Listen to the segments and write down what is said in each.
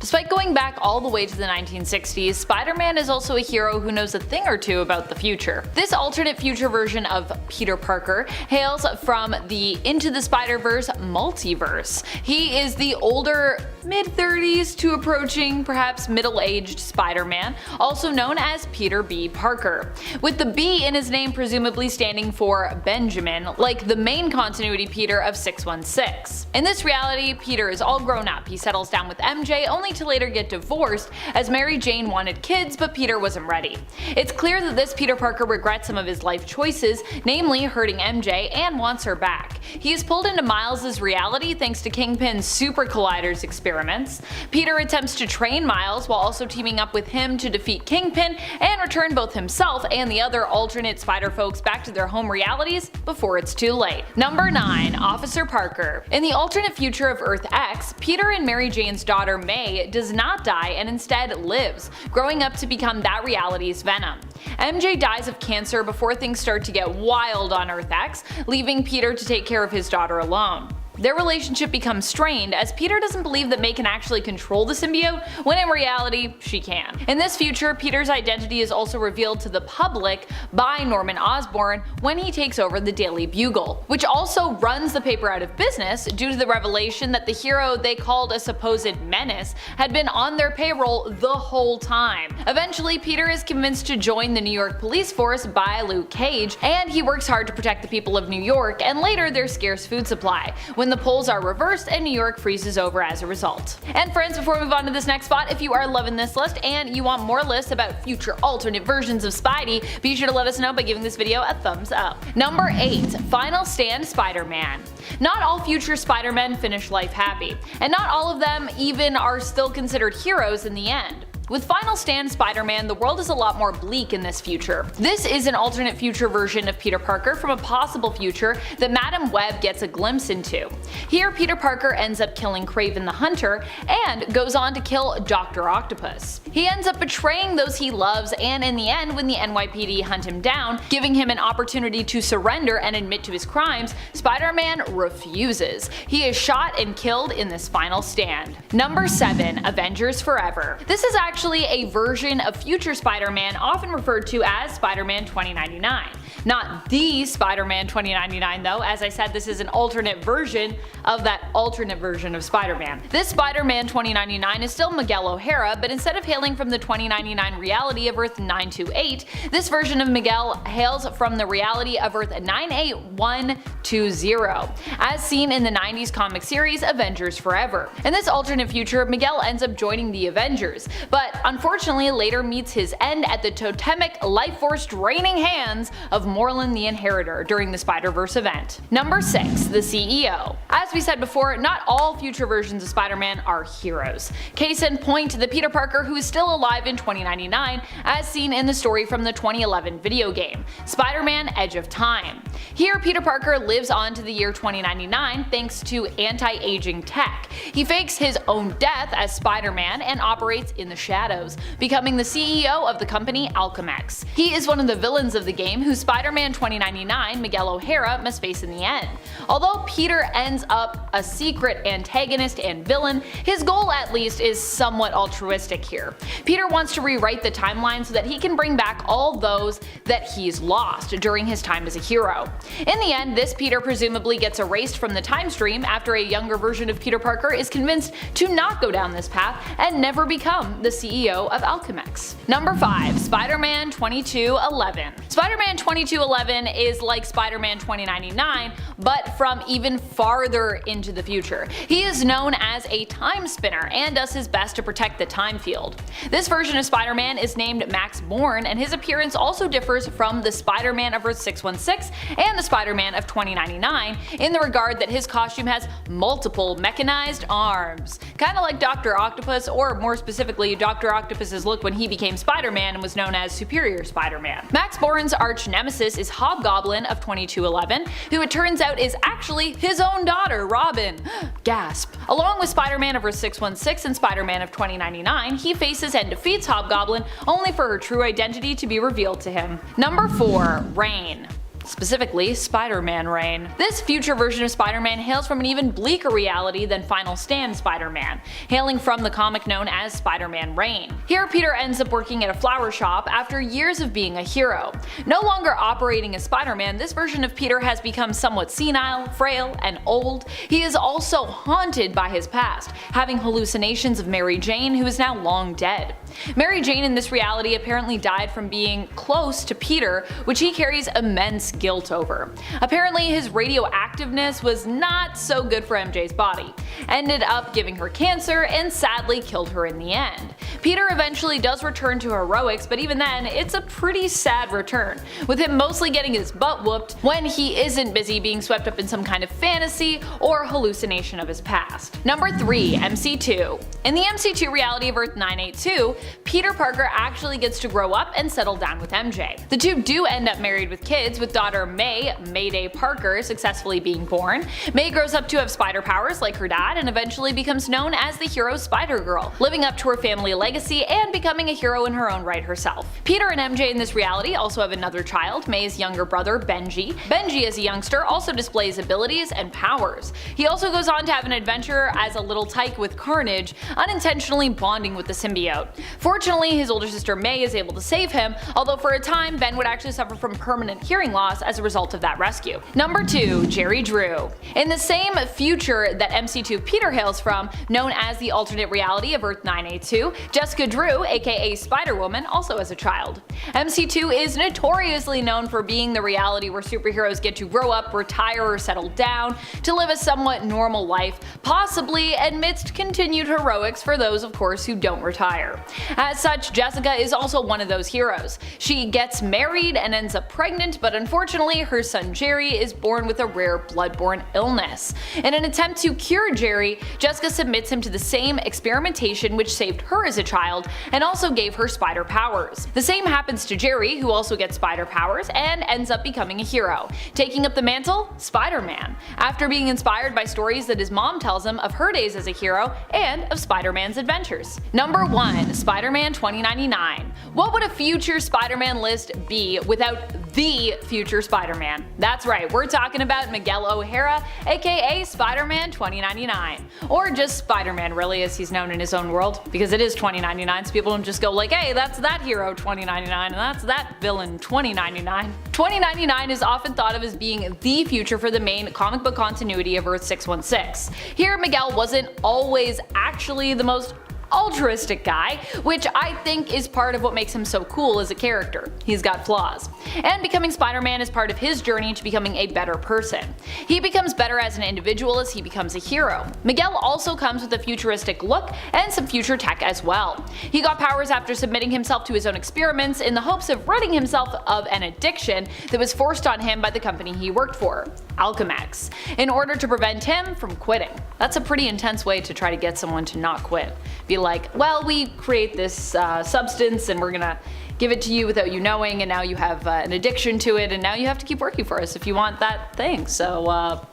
Despite going back all the way to the 1960s, Spider-Man is also a hero who knows a thing or two about the future. This alternate future version of Peter Parker hails from the Into the Spider-Verse multiverse. He is the older, mid-30s to approaching perhaps middle-aged Spider-Man, also known as Peter B. Parker, with the B in his name presumably standing for Benjamin, like the main continuity Peter of 616. In this reality, Peter is all grown up. He settles down with MJ only to later get divorced, as Mary Jane wanted kids but Peter wasn't ready. It's clear that this Peter Parker regrets some of his life choices, namely hurting MJ, and wants her back. He is pulled into Miles' reality thanks to Kingpin's Super Colliders experiments. Peter attempts to train Miles while also teaming up with him to defeat Kingpin and return both himself and the other alternate Spider folks back to their home realities before it's too late. Number 9. Officer Parker. In the alternate future of Earth X, Peter and Mary Jane's daughter May does not die and instead lives, growing up to become that reality's Venom. MJ dies of cancer before things start to get wild on Earth X, leaving Peter to take care of his daughter alone. Their relationship becomes strained as Peter doesn't believe that May can actually control the symbiote, when in reality, she can. In this future, Peter's identity is also revealed to the public by Norman Osborn when he takes over the Daily Bugle, which also runs the paper out of business due to the revelation that the hero they called a supposed menace had been on their payroll the whole time. Eventually, Peter is convinced to join the New York police force by Luke Cage, and he works hard to protect the people of New York and later their scarce food supply, when the polls are reversed and New York freezes over as a result. And friends, before we move on to this next spot, if you are loving this list and you want more lists about future alternate versions of Spidey, be sure to let us know by giving this video a thumbs up. Number 8. Final Stand Spider-Man. Not all future Spider-Men finish life happy, and not all of them even are still considered heroes in the end. With Final Stand Spider-Man, the world is a lot more bleak in this future. This is an alternate future version of Peter Parker from a possible future that Madam Web gets a glimpse into. Here, Peter Parker ends up killing Kraven the Hunter and goes on to kill Dr. Octopus. He ends up betraying those he loves, and in the end, when the NYPD hunt him down, giving him an opportunity to surrender and admit to his crimes, Spider-Man refuses. He is shot and killed in this final stand. Number 7. Avengers Forever. This is actually a version of future Spider-Man often referred to as Spider-Man 2099. Not the Spider-Man 2099 though, as I said, this is an alternate version of that alternate version of Spider-Man. This Spider-Man 2099 is still Miguel O'Hara, but instead of hailing from the 2099 reality of Earth 928, this version of Miguel hails from the reality of Earth 98120, as seen in the 90s comic series Avengers Forever. In this alternate future, Miguel ends up joining the Avengers, but unfortunately later meets his end at the totemic life force draining hands of Morlun the Inheritor during the Spider-Verse event. Number 6. The CEO. As we said before, not all future versions of Spider-Man are heroes. Case in point, the Peter Parker who is still alive in 2099, as seen in the story from the 2011 video game, Spider-Man Edge of Time. Here, Peter Parker lives on to the year 2099 thanks to anti-aging tech. He fakes his own death as Spider-Man and operates in the shadows, becoming the CEO of the company Alchemex. He is one of the villains of the game who Spider-Man 2099 Miguel O'Hara must face in the end. Although Peter ends up a secret antagonist and villain, his goal at least is somewhat altruistic here. Peter wants to rewrite the timeline so that he can bring back all those that he's lost during his time as a hero. In the end, this Peter presumably gets erased from the time stream after a younger version of Peter Parker is convinced to not go down this path and never become the CEO of Alchemex. Number 5. Spider-Man 2211. Spider-Man 2211 is like Spider-Man 2099, but from even farther into the future. He is known as a time spinner and does his best to protect the time field. This version of Spider-Man is named Max Bourne, and his appearance also differs from the Spider-Man of Earth 616 and the Spider-Man of 2099 in the regard that his costume has multiple mechanized arms. Kinda like Dr. Octopus, or more specifically Dr. Octopus's look when he became Spider-Man and was known as Superior Spider-Man. Max Bourne's arch nemesis is Hobgoblin of 2211, who it turns out is actually his own daughter, Robin. Gasp. Along with Spider-Man of Earth 616 and Spider-Man of 2099, he faces and defeats Hobgoblin only for her true identity to be revealed to him. Number 4. Reign. specifically Spider-Man reign. This future version of Spider-Man hails from an even bleaker reality than Final Stand Spider-Man, hailing from the comic known as Spider-Man Reign. Here Peter ends up working at a flower shop after years of being a hero. No longer operating as Spider-Man, this version of Peter has become somewhat senile, frail, and old. He is also haunted by his past, having hallucinations of Mary Jane, who is now long dead. Mary Jane in this reality apparently died from being close to Peter, which he carries immense guilt over. Apparently his radioactiveness was not so good for MJ's body, ended up giving her cancer and sadly killed her in the end. Peter eventually does return to heroics, but even then it's a pretty sad return, with him mostly getting his butt whooped when he isn't busy being swept up in some kind of fantasy or hallucination of his past. Number 3. MC2. In the MC2 reality of Earth 982, Peter Parker actually gets to grow up and settle down with MJ. The two do end up married with kids, with daughter Mayday Parker successfully being born. May grows up to have spider powers like her dad and eventually becomes known as the hero Spider-Girl, living up to her family legacy and becoming a hero in her own right herself. Peter and MJ in this reality also have another child, May's younger brother Benji. Benji as a youngster also displays abilities and powers. He also goes on to have an adventure as a little tyke with Carnage, unintentionally bonding with the symbiote. Fortunately, his older sister May is able to save him, although for a time Ben would actually suffer from permanent hearing loss as a result of that rescue. Number 2. Jerry Drew. In the same future that MC2 Peter hails from, known as the alternate reality of Earth 982, Jessica Drew, aka Spider-Woman, also has a child. MC2 is notoriously known for being the reality where superheroes get to grow up, retire, or settle down to live a somewhat normal life, possibly amidst continued heroics for those, of course, who don't retire. As such, Jessica is also one of those heroes. She gets married and ends up pregnant, but unfortunately her son Jerry is born with a rare bloodborne illness. In an attempt to cure Jerry, Jessica submits him to the same experimentation which saved her as a child and also gave her spider powers. The same happens to Jerry, who also gets spider powers and ends up becoming a hero, taking up the mantle Spider-Man, after being inspired by stories that his mom tells him of her days as a hero and of Spider-Man's adventures. Number 1. Spider-Man 2099. What would a future Spider-Man list be without the future Spider-Man? That's right, we're talking about Miguel O'Hara, aka Spider-Man 2099. Or just Spider-Man really, as he's known in his own world, because it is 2099, so people don't just go like, hey, that's that hero 2099 and that's that villain 2099. 2099 is often thought of as being the future for the main comic book continuity of Earth 616. Here Miguel wasn't always actually the most altruistic guy, which I think is part of what makes him so cool as a character. He's got flaws. And becoming Spider-Man is part of his journey to becoming a better person. He becomes better as an individual as he becomes a hero. Miguel also comes with a futuristic look and some future tech as well. He got powers after submitting himself to his own experiments in the hopes of ridding himself of an addiction that was forced on him by the company he worked for, Alchemex, in order to prevent him from quitting. That's a pretty intense way to try to get someone to not quit. Be like, well, we create this substance and we're gonna give it to you without you knowing, and now you have an addiction to it, and now you have to keep working for us if you want that thing. So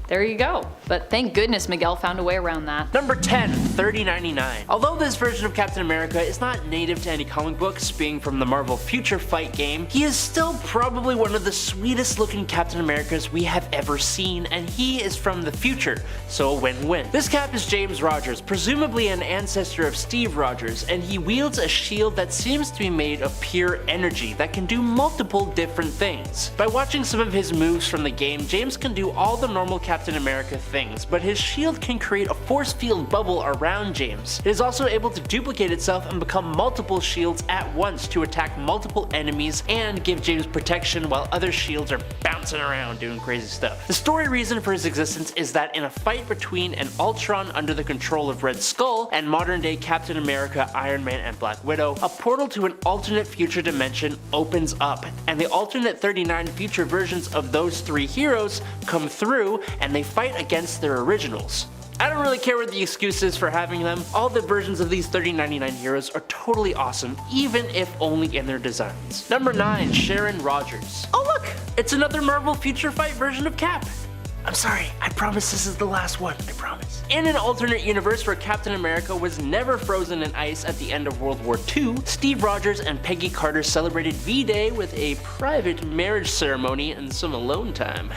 there you go. But thank goodness Miguel found a way around that. Number 10. 3099. Although this version of Captain America is not native to any comic books, being from the Marvel Future Fight game, he is still probably one of the sweetest looking Captain Americas we have ever seen, and he is from the future, so a win-win. This Cap is James Rogers, presumably an ancestor of Steve Rogers, and he wields a shield that seems to be made of pure energy that can do multiple different things. By watching some of his moves from the game, James can do all the normal Captain America things, but his shield can create a force field bubble around James. It is also able to duplicate itself and become multiple shields at once to attack multiple enemies and give James protection while other shields are bouncing around doing crazy stuff. The story reason for his existence is that in a fight between an Ultron under the control of Red Skull and modern day Captain America, Iron Man, and Black Widow, a portal to an alternate future dimension opens up, and the alternate 39 future versions of those three heroes come through and they fight against their originals. I don't really care what the excuse is for having them. All the versions of these 3099 heroes are totally awesome, even if only in their designs. Number 9. Sharon Rogers. Oh look! It's another Marvel Future Fight version of Cap. I'm sorry, I promise this is the last one, I promise. In an alternate universe where Captain America was never frozen in ice at the end of World War II, Steve Rogers and Peggy Carter celebrated V-Day with a private marriage ceremony and some alone time.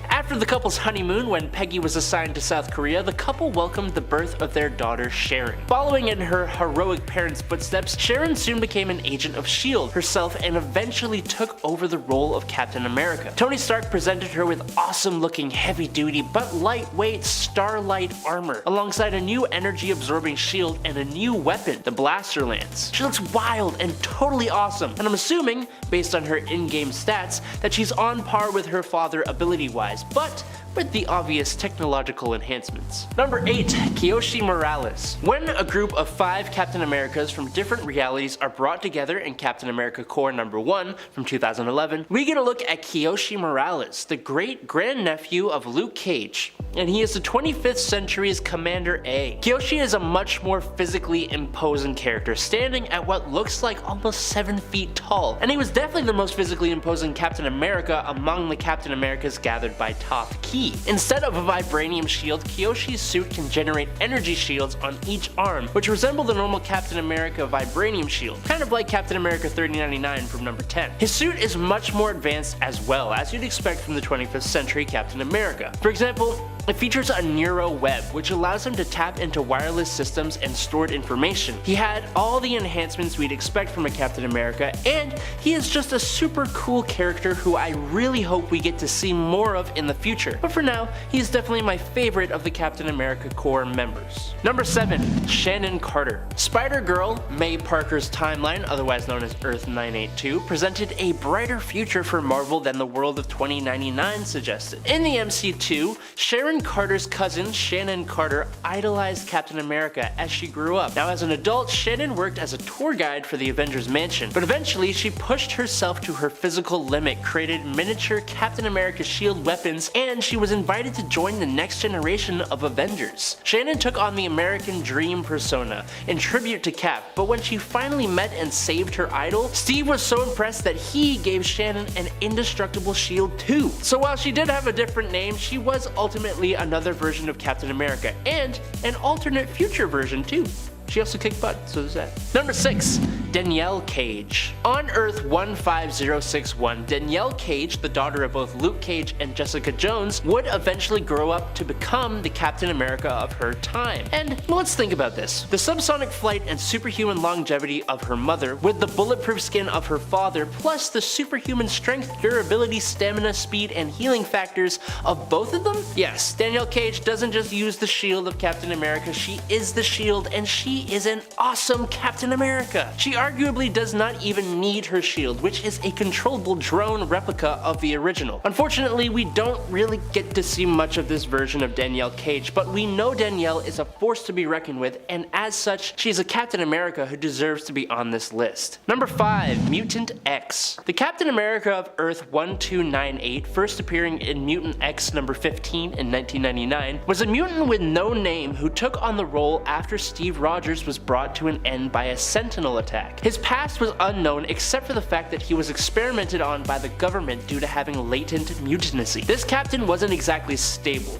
After the couple's honeymoon, when Peggy was assigned to South Korea, the couple welcomed the birth of their daughter Sharon. Following in her heroic parents' footsteps, Sharon soon became an agent of S.H.I.E.L.D. herself and eventually took over the role of Captain America. Tony Stark presented her with awesome-looking heavy-duty but lightweight Starlight armor, alongside a new energy-absorbing shield and a new weapon, the Blaster Lance. She looks wild and totally awesome, and I'm assuming, based on her in-game stats, that she's on par with her father ability-wise, but with the obvious technological enhancements. Number 8. Kiyoshi Morales. When a group of 5 Captain Americas from different realities are brought together in Captain America Corps number 1 from 2011, we get a look at Kiyoshi Morales, the great-grandnephew of Luke Cage, and he is the 25th century's Commander A. Kiyoshi is a much more physically imposing character, standing at what looks like almost 7 feet tall, and he was definitely the most physically imposing Captain America among the Captain Americas gathered by Top Key. Instead of a vibranium shield, Kiyoshi's suit can generate energy shields on each arm, which resemble the normal Captain America vibranium shield, kind of like Captain America 3099 from number 10. His suit is much more advanced as well, as you'd expect from the 25th century Captain America. For example, it features a neuro web, which allows him to tap into wireless systems and stored information. He had all the enhancements we'd expect from a Captain America, and he is just a super cool character who I really hope we get to see more of in the future. But for now, he's definitely my favorite of the Captain America Corps members. Number 7. Shannon Carter. Spider-Girl, May Parker's timeline, otherwise known as Earth 982, presented a brighter future for Marvel than the world of 2099 suggested. In the MC2, Sharon Carter's cousin, Shannon Carter, idolized Captain America as she grew up. Now, as an adult, Shannon worked as a tour guide for the Avengers Mansion, but eventually she pushed herself to her physical limit, created miniature Captain America shield weapons, and she was invited to join the next generation of Avengers. Shannon took on the American Dream persona in tribute to Cap, but when she finally met and saved her idol, Steve was so impressed that he gave Shannon an indestructible shield too. So while she did have a different name, she was ultimately another version of Captain America, and an alternate future version too. She also kicked butt, so there's that. Number 6. Danielle Cage. On Earth 15061, Danielle Cage, the daughter of both Luke Cage and Jessica Jones, would eventually grow up to become the Captain America of her time. And let's think about this. The subsonic flight and superhuman longevity of her mother, with the bulletproof skin of her father, plus the superhuman strength, durability, stamina, speed, and healing factors of both of them? Yes, Danielle Cage doesn't just use the shield of Captain America, she is the shield, and she is an awesome Captain America. She arguably does not even need her shield, which is a controllable drone replica of the original. Unfortunately, we don't really get to see much of this version of Danielle Cage, but we know Danielle is a force to be reckoned with, and as such, she's a Captain America who deserves to be on this list. Number 5. Mutant X. The Captain America of Earth 1298, first appearing in Mutant X number 15 in 1999, was a mutant with no name who took on the role after Steve Rogers was brought to an end by a Sentinel attack. His past was unknown except for the fact that he was experimented on by the government due to having latent mutanacy. This captain wasn't exactly stable.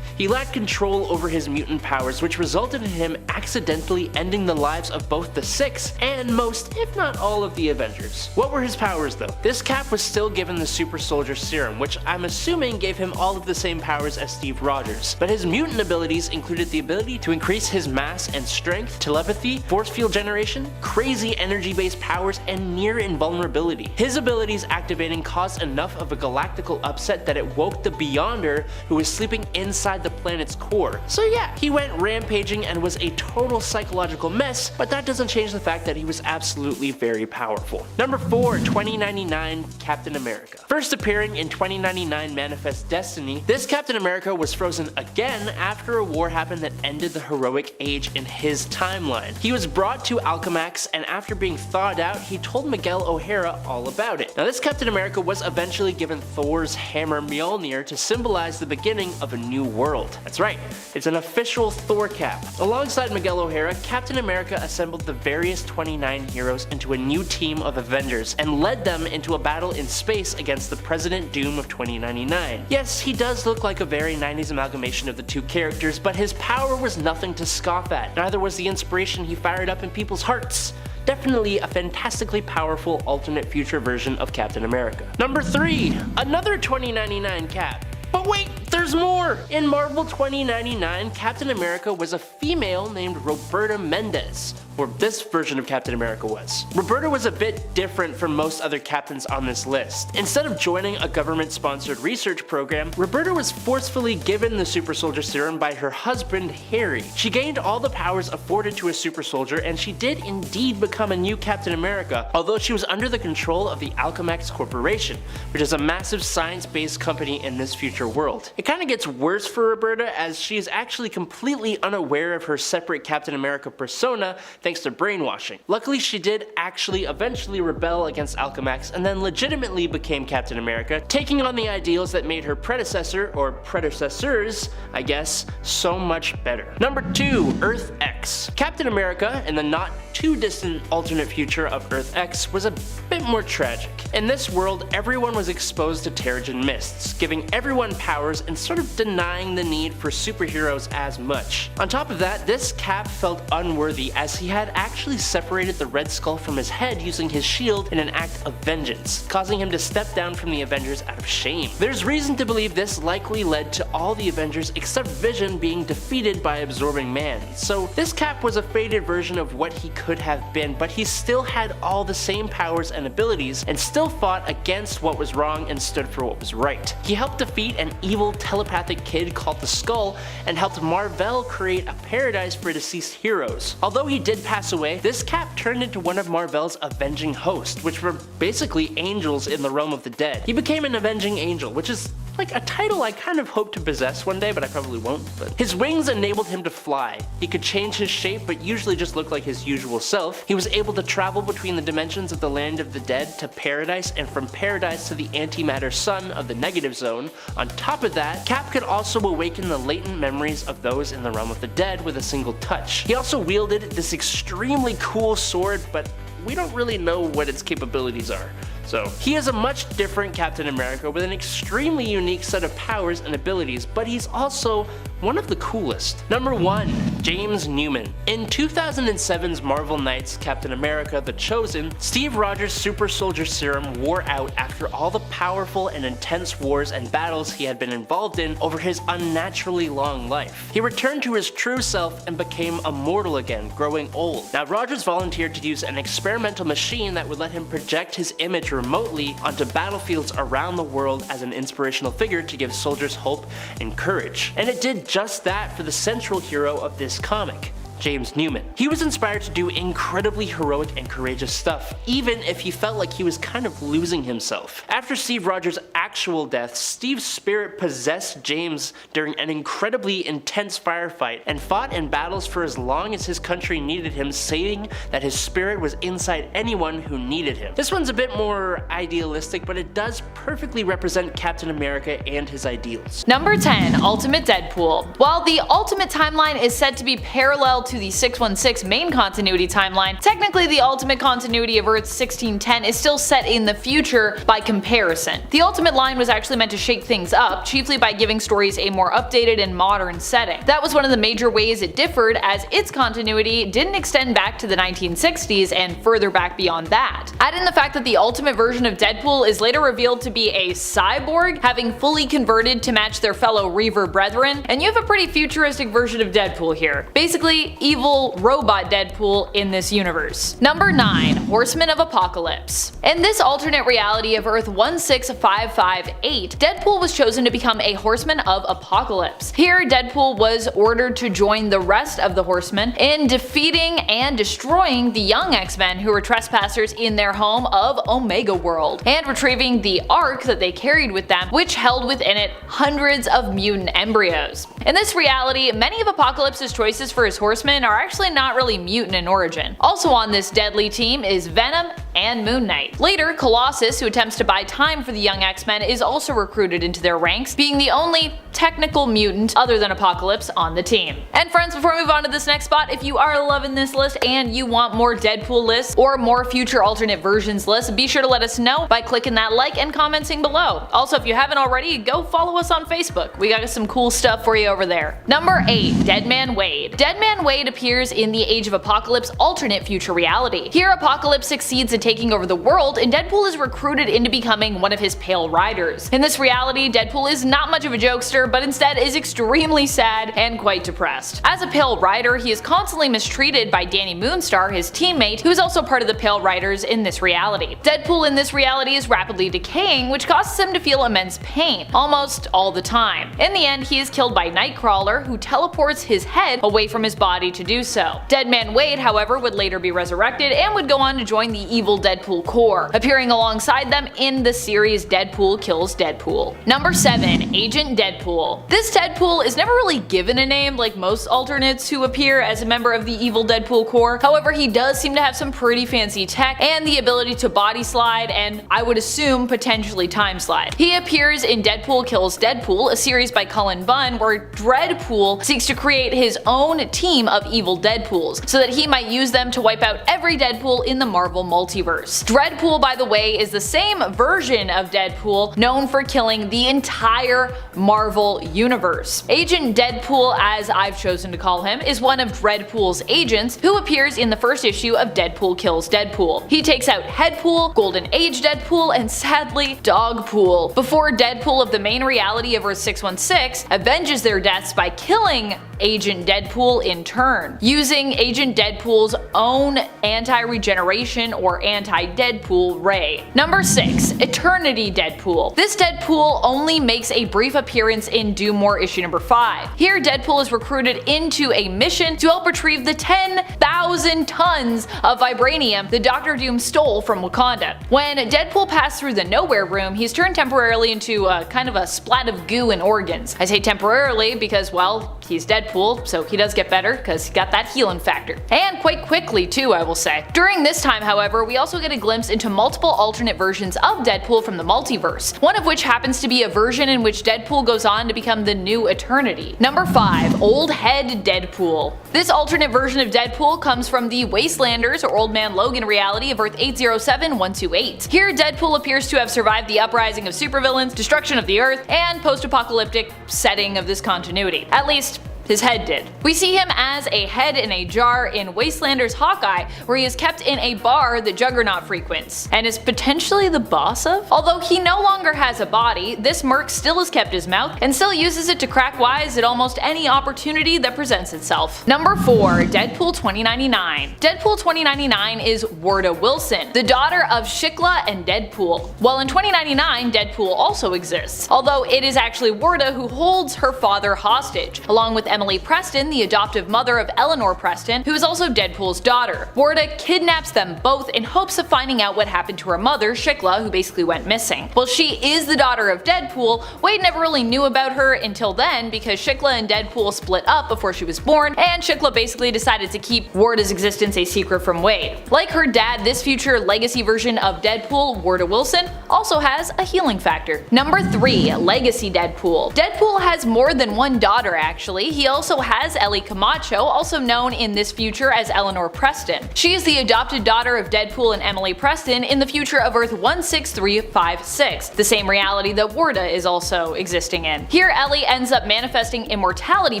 He lacked control over his mutant powers, which resulted in him accidentally ending the lives of both the 6 and most, if not all, of the Avengers. What were his powers though? This Cap was still given the Super Soldier Serum, which I'm assuming gave him all of the same powers as Steve Rogers, but his mutant abilities included the ability to increase his mass and strength, telepathy, force field generation, crazy energy-based powers, and near invulnerability. His abilities activating caused enough of a galactical upset that it woke the Beyonder, who was sleeping inside the planet's core. So yeah, he went rampaging and was a total psychological mess, but that doesn't change the fact that he was absolutely very powerful. Number 4. 2099 Captain America. First appearing in 2099 Manifest Destiny, this Captain America was frozen again after a war happened that ended the heroic age in his timeline. He was brought to Alchemax, and after being thawed out, he told Miguel O'Hara all about it. Now this Captain America was eventually given Thor's hammer Mjolnir to symbolize the beginning of a new world. world. That's right, it's an official Thor cap. Alongside Miguel O'Hara, Captain America assembled the various 29 heroes into a new team of Avengers and led them into a battle in space against the President Doom of 2099. Yes, he does look like a very 90s amalgamation of the two characters, but his power was nothing to scoff at. Neither was the inspiration he fired up in people's hearts. Definitely a fantastically powerful alternate future version of Captain America. Number 3, another 2099 cap. But wait, there's more! In Marvel 2099, Captain America was a female named Roberta Mendez, or this version of Captain America was. Roberta was a bit different from most other captains on this list. Instead of joining a government-sponsored research program, Roberta was forcefully given the super soldier serum by her husband, Harry. She gained all the powers afforded to a super soldier, and she did indeed become a new Captain America, although she was under the control of the Alchemax Corporation, which is a massive science-based company in this future world. It kinda gets worse for Roberta, as she is actually completely unaware of her separate Captain America persona thanks to brainwashing. Luckily, she did actually eventually rebel against Alchemax and then legitimately became Captain America, taking on the ideals that made her predecessor, or predecessors, I guess, so much better. Number 2, Earth X. Captain America, in the not too distant alternate future of Earth X, was a bit more tragic. In this world, everyone was exposed to Terrigen mists, giving everyone powers and sort of denying the need for superheroes as much. On top of that, this Cap felt unworthy, as he had actually separated the Red Skull from his head using his shield in an act of vengeance, causing him to step down from the Avengers out of shame. There's reason to believe this likely led to all the Avengers except Vision being defeated by Absorbing Man. So this Cap was a faded version of what he could have been, but he still had all the same powers and abilities and still fought against what was wrong and stood for what was right. He helped defeat an evil telepathic kid called the Skull and helped Mar-Vell create a paradise for deceased heroes. Although he did pass away, this Cap turned into one of Mar-Vell's avenging hosts, which were basically angels in the realm of the dead. He became an avenging angel, which is like a title I kind of hope to possess one day, but I probably won't. But his wings enabled him to fly. He could change his shape, but usually just look like his usual self. He was able to travel between the dimensions of the land of the dead to paradise, and from paradise to the antimatter sun of the negative zone. On top of that, Cap could also awaken the latent memories of those in the realm of the dead with a single touch. He also wielded this extremely cool sword, but we don't really know what its capabilities are. So, he is a much different Captain America with an extremely unique set of powers and abilities, but he's also one of the coolest. Number 1, James Newman. In 2007's Marvel Knights Captain America: The Chosen, Steve Rogers' super soldier serum wore out after all the powerful and intense wars and battles he had been involved in over his unnaturally long life. He returned to his true self and became immortal again, growing old. Now, Rogers volunteered to use an experimental machine that would let him project his image remotely onto battlefields around the world as an inspirational figure to give soldiers hope and courage. And it did just that for the central hero of this comic, James Newman. He was inspired to do incredibly heroic and courageous stuff, even if he felt like he was kind of losing himself. After Steve Rogers' actual death, Steve's spirit possessed James during an incredibly intense firefight and fought in battles for as long as his country needed him, saying that his spirit was inside anyone who needed him. This one's a bit more idealistic, but it does perfectly represent Captain America and his ideals. Number 10, Ultimate Deadpool. While the Ultimate timeline is said to be parallel to the 616 main continuity timeline, technically the Ultimate continuity of Earth 1610 is still set in the future by comparison. The Ultimate line was actually meant to shake things up, chiefly by giving stories a more updated and modern setting. That was one of the major ways it differed, as its continuity didn't extend back to the 1960s and further back beyond that. Add in the fact that the Ultimate version of Deadpool is later revealed to be a cyborg, having fully converted to match their fellow Reaver brethren, and you have a pretty futuristic version of Deadpool here. Basically, evil robot Deadpool in this universe. Number 9, Horsemen of Apocalypse. In this alternate reality of Earth 16558, Deadpool was chosen to become a Horseman of Apocalypse. Here, Deadpool was ordered to join the rest of the Horsemen in defeating and destroying the young X-Men who were trespassers in their home of Omega World, and retrieving the Ark that they carried with them, which held within it hundreds of mutant embryos. In this reality, many of Apocalypse's choices for his Horsemen are actually not really mutant in origin. Also on this deadly team is Venom and Moon Knight. Later, Colossus, who attempts to buy time for the young X-Men, is also recruited into their ranks, being the only technical mutant other than Apocalypse on the team. And friends, before we move on to this next spot, if you are loving this list and you want more Deadpool lists or more future alternate versions lists, be sure to let us know by clicking that like and commenting below. Also, if you haven't already, go follow us on Facebook. We got some cool stuff for you over there. Number 8. Deadman Wade. Deadman Wade appears in the Age of Apocalypse alternate future reality. Here, Apocalypse succeeds in taking over the world, and Deadpool is recruited into becoming one of his Pale Riders. In this reality, Deadpool is not much of a jokester, but instead is extremely sad and quite depressed. As a Pale Rider, he is constantly mistreated by Danny Moonstar, his teammate, who is also part of the Pale Riders in this reality. Deadpool in this reality is rapidly decaying, which causes him to feel immense pain, almost all the time. In the end, he is killed by Nightcrawler, who teleports his head away from his body to do so. Deadman Wade, however, would later be resurrected and would go on to join the evil Deadpool Corps, appearing alongside them in the series Deadpool Kills Deadpool. Number 7. Agent Deadpool. This Deadpool is never really given a name like most alternates who appear as a member of the evil Deadpool Corps. However, he does seem to have some pretty fancy tech and the ability to body slide and, I would assume, potentially time slide. He appears in Deadpool Kills Deadpool, a series by Cullen Bunn where Dreadpool seeks to create his own team of evil Deadpools so that he might use them to wipe out every Deadpool in the Marvel multiverse. Dreadpool, by the way, is the same version of Deadpool known for killing the entire Marvel universe. Agent Deadpool, as I've chosen to call him, is one of Dreadpool's agents who appears in the first issue of Deadpool Kills Deadpool. He takes out Headpool, Golden Age Deadpool, and sadly, Dogpool, before Deadpool of the main reality of Earth 616 avenges their deaths by killing Agent Deadpool in turn, using Agent Deadpool's own anti-regeneration or anti-Deadpool ray. Number 6. Eternity Deadpool. This Deadpool only makes a brief appearance in Doom War issue number 5. Here, Deadpool is recruited into a mission to help retrieve the 10,000 tons of vibranium that Dr. Doom stole from Wakanda. When Deadpool passed through the Nowhere Room, he's turned temporarily into kind of a splat of goo and organs. I say temporarily because, well, he's Deadpool, so he does get better because he got that healing factor. And quite quickly too, I will say. During this time, however, we also get a glimpse into multiple alternate versions of Deadpool from the multiverse, one of which happens to be a version in which Deadpool goes on to become the new Eternity. Number 5. Old Head Deadpool. This alternate version of Deadpool comes from the Wastelanders or Old Man Logan reality of Earth 807-128. Here, Deadpool appears to have survived the uprising of supervillains, destruction of the Earth, and post-apocalyptic setting of this continuity. At least, his head did. We see him as a head in a jar in Wastelander's Hawkeye, where he is kept in a bar that Juggernaut frequents, and is potentially the boss of? Although he no longer has a body, this merc still has kept his mouth, and still uses it to crack wise at almost any opportunity that presents itself. Number 4. Deadpool 2099. Deadpool 2099 is Werda Wilson, the daughter of Shikla and Deadpool. While in 2099, Deadpool also exists, although it is actually Werda who holds her father hostage, along with Emily Preston, the adoptive mother of Eleanor Preston, who is also Deadpool's daughter. Werda kidnaps them both in hopes of finding out what happened to her mother, Shikla, who basically went missing. While she is the daughter of Deadpool, Wade never really knew about her until then because Shikla and Deadpool split up before she was born, and Shikla basically decided to keep Werda's existence a secret from Wade. Like her dad, this future legacy version of Deadpool, Werda Wilson, also has a healing factor. Number 3. Legacy Deadpool. Deadpool has more than one daughter actually. He also has Ellie Camacho, also known in this future as Eleanor Preston. She is the adopted daughter of Deadpool and Emily Preston in the future of Earth 16356, the same reality that Werda is also existing in. Here, Ellie ends up manifesting immortality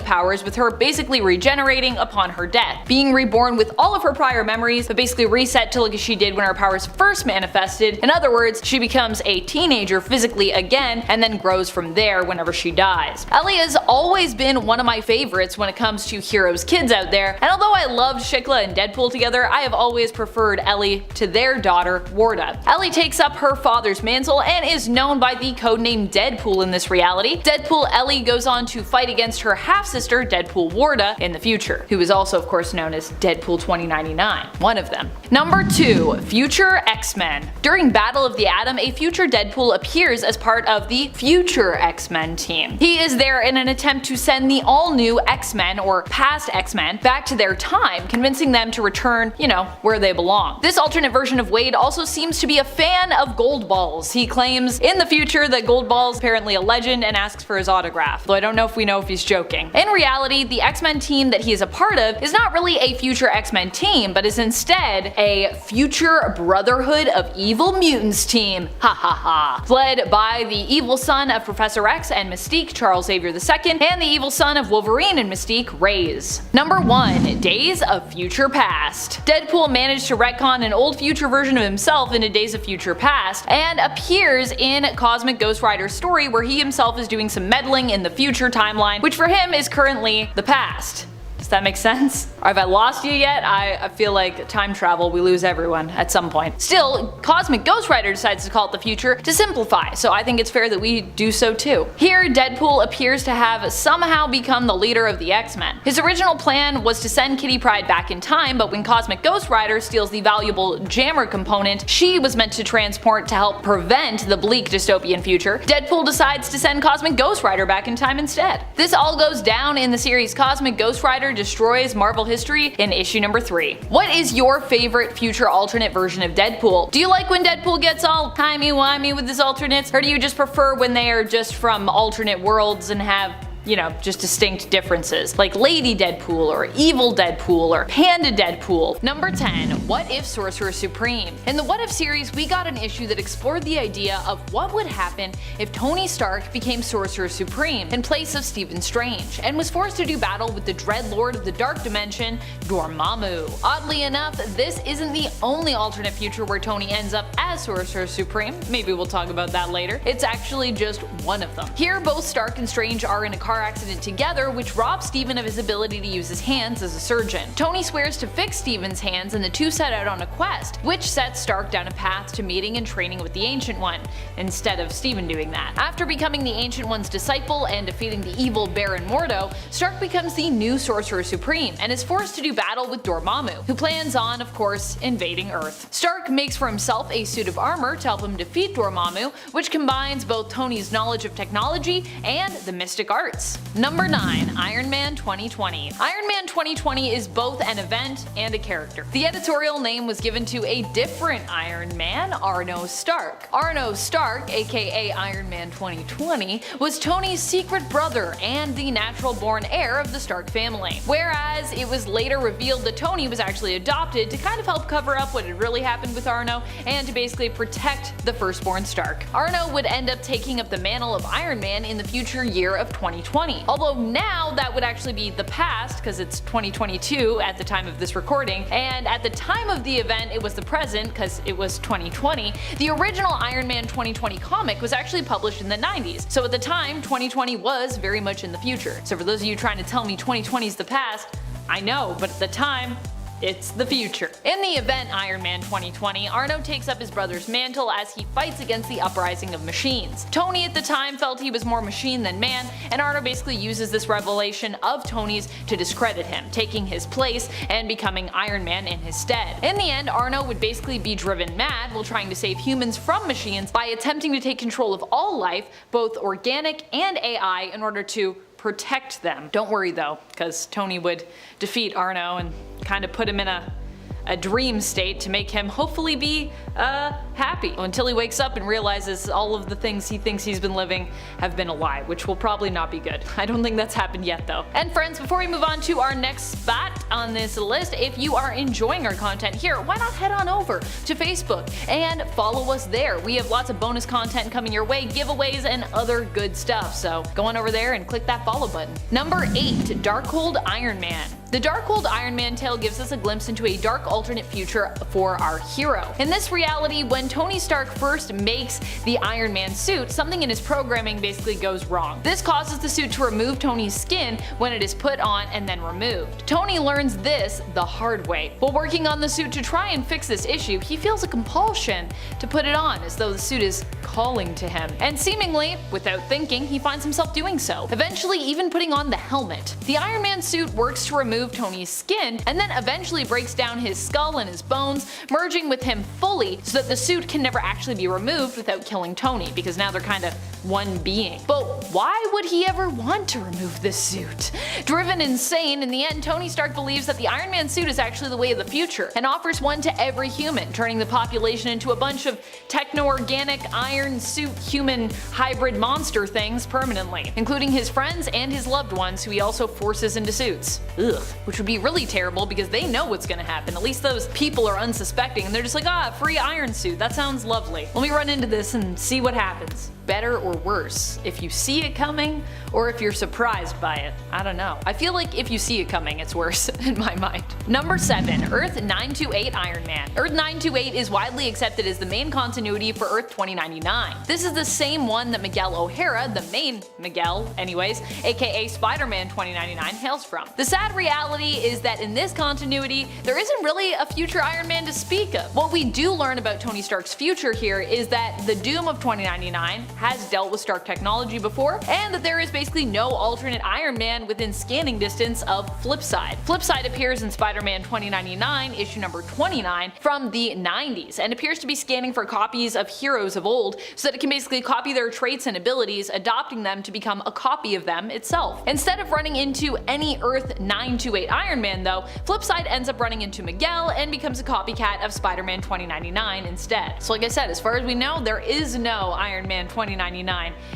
powers, with her basically regenerating upon her death, being reborn with all of her prior memories, but basically reset to look as she did when her powers first manifested. In other words, she becomes a teenager physically again, and then grows from there whenever she dies. Ellie has always been one of my favorites when it comes to heroes kids out there, and although I loved Shikla and Deadpool together, I have always preferred Ellie to their daughter, Werda. Ellie takes up her father's mantle and is known by the codename Deadpool in this reality. Deadpool Ellie goes on to fight against her half-sister, Deadpool Werda, in the future, who is also of course known as Deadpool 2099, one of them. Number 2. Future X-Men. During Battle of the Atom, a future Deadpool appears as part of the Future X-Men team. He is there in an attempt to send the all-new new X-Men, or past X-Men, back to their time, convincing them to return, where they belong. This alternate version of Wade also seems to be a fan of Gold Balls. He claims in the future that Gold Ball's apparently a legend and asks for his autograph, though I don't know if we know if he's joking. In reality, the X-Men team that he is a part of is not really a future X-Men team, but is instead a future Brotherhood of Evil Mutants team, ha ha ha, led by the evil son of Professor X and Mystique, Charles Xavier II, and the evil son of Wolverine and Mystique, Reyes. Number 1. Days of Future Past. Deadpool managed to retcon an old future version of himself into Days of Future Past, and appears in Cosmic Ghost Rider's story where he himself is doing some meddling in the future timeline, which for him is currently the past. Does that make sense? Or have I lost you yet? I feel like time travel, we lose everyone at some point. Still, Cosmic Ghost Rider decides to call it the future to simplify, so I think it's fair that we do so too. Here, Deadpool appears to have somehow become the leader of the X-Men. His original plan was to send Kitty Pryde back in time, but when Cosmic Ghost Rider steals the valuable jammer component she was meant to transport to help prevent the bleak dystopian future, Deadpool decides to send Cosmic Ghost Rider back in time instead. This all goes down in the series Cosmic Ghost Rider Destroys Marvel History in issue number 3. What is your favorite future alternate version of Deadpool? Do you like when Deadpool gets all timey-wimey with his alternates, or do you just prefer when they are just from alternate worlds and have just distinct differences, like Lady Deadpool, or Evil Deadpool, or Panda Deadpool? Number 10. What If Sorcerer Supreme? In the What If series, we got an issue that explored the idea of what would happen if Tony Stark became Sorcerer Supreme in place of Stephen Strange, and was forced to do battle with the Dread Lord of the Dark Dimension, Dormammu. Oddly enough, this isn't the only alternate future where Tony ends up as Sorcerer Supreme. Maybe we'll talk about that later. It's actually just one of them. Here, both Stark and Strange are in a car accident together, which robs Stephen of his ability to use his hands as a surgeon. Tony swears to fix Stephen's hands, and the two set out on a quest, which sets Stark down a path to meeting and training with the Ancient One, instead of Stephen doing that. After becoming the Ancient One's disciple and defeating the evil Baron Mordo, Stark becomes the new Sorcerer Supreme, and is forced to do battle with Dormammu, who plans on, of course, invading Earth. Stark makes for himself a suit of armor to help him defeat Dormammu, which combines both Tony's knowledge of technology and the mystic arts. Number 9. Iron Man 2020. Iron Man 2020 is both an event and a character. The editorial name was given to a different Iron Man, Arno Stark. Arno Stark, aka Iron Man 2020, was Tony's secret brother and the natural-born heir of the Stark family. Whereas it was later revealed that Tony was actually adopted to kind of help cover up what had really happened with Arno, and to basically protect the firstborn Stark. Arno would end up taking up the mantle of Iron Man in the future year of 2020. Although now that would actually be the past, because it's 2022 at the time of this recording, and at the time of the event it was the present because it was 2020. The original Iron Man 2020 comic was actually published in the 90s, so at the time 2020 was very much in the future. So for those of you trying to tell me 2020 is the past, I know, but at the time, it's the future. In the event Iron Man 2020, Arno takes up his brother's mantle as he fights against the uprising of machines. Tony at the time felt he was more machine than man, and Arno basically uses this revelation of Tony's to discredit him, taking his place and becoming Iron Man in his stead. In the end, Arno would basically be driven mad while trying to save humans from machines by attempting to take control of all life, both organic and AI, in order to protect them. Don't worry though, because Tony would defeat Arno and kind of put him in a dream state to make him hopefully be happy until he wakes up and realizes all of the things he thinks he's been living have been a lie, which will probably not be good. I don't think that's happened yet though. And friends, before we move on to our next spot on this list, if you are enjoying our content here, why not head on over to Facebook and follow us there. We have lots of bonus content coming your way, giveaways and other good stuff, so go on over there and click that follow button. Number 8. Darkhold Iron Man. The Darkhold Iron Man tale gives us a glimpse into a dark alternate future for our hero. In this reality, when Tony Stark first makes the Iron Man suit, something in his programming basically goes wrong. This causes the suit to remove Tony's skin when it is put on and then removed. Tony learns this the hard way. While working on the suit to try and fix this issue, he feels a compulsion to put it on, as though the suit is calling to him. And seemingly, without thinking, he finds himself doing so, eventually even putting on the helmet. The Iron Man suit works to remove remove Tony's skin, and then eventually breaks down his skull and his bones, merging with him fully so that the suit can never actually be removed without killing Tony, because now they're kinda one being. But why would he ever want to remove this suit? Driven insane, in the end Tony Stark believes that the Iron Man suit is actually the way of the future, and offers one to every human, turning the population into a bunch of techno-organic iron suit human hybrid monster things permanently, including his friends and his loved ones who he also forces into suits. Ugh. Which would be really terrible because they know what's gonna happen. At least those people are unsuspecting and they're just like, ah, free iron suit, that sounds lovely. Let me run into this and see what happens. Better or worse, if you see it coming or if you're surprised by it. I don't know. I feel like if you see it coming, it's worse in my mind. Number 7. Earth 928 Iron Man. Earth 928 is widely accepted as the main continuity for Earth 2099. This is the same one that Miguel O'Hara, the main Miguel anyways, aka Spider-Man 2099, hails from. The sad reality is that in this continuity, there isn't really a future Iron Man to speak of. What we do learn about Tony Stark's future here is that the Doom of 2099 has dealt with Stark technology before, and that there is basically no alternate Iron Man within scanning distance of Flipside. Flipside appears in Spider-Man 2099, issue number 29, from the 90s, and appears to be scanning for copies of heroes of old so that it can basically copy their traits and abilities, adopting them to become a copy of them itself. Instead of running into any Earth 928 Iron Man though, Flipside ends up running into Miguel and becomes a copycat of Spider-Man 2099 instead. So like I said, as far as we know, there is no Iron Man 2099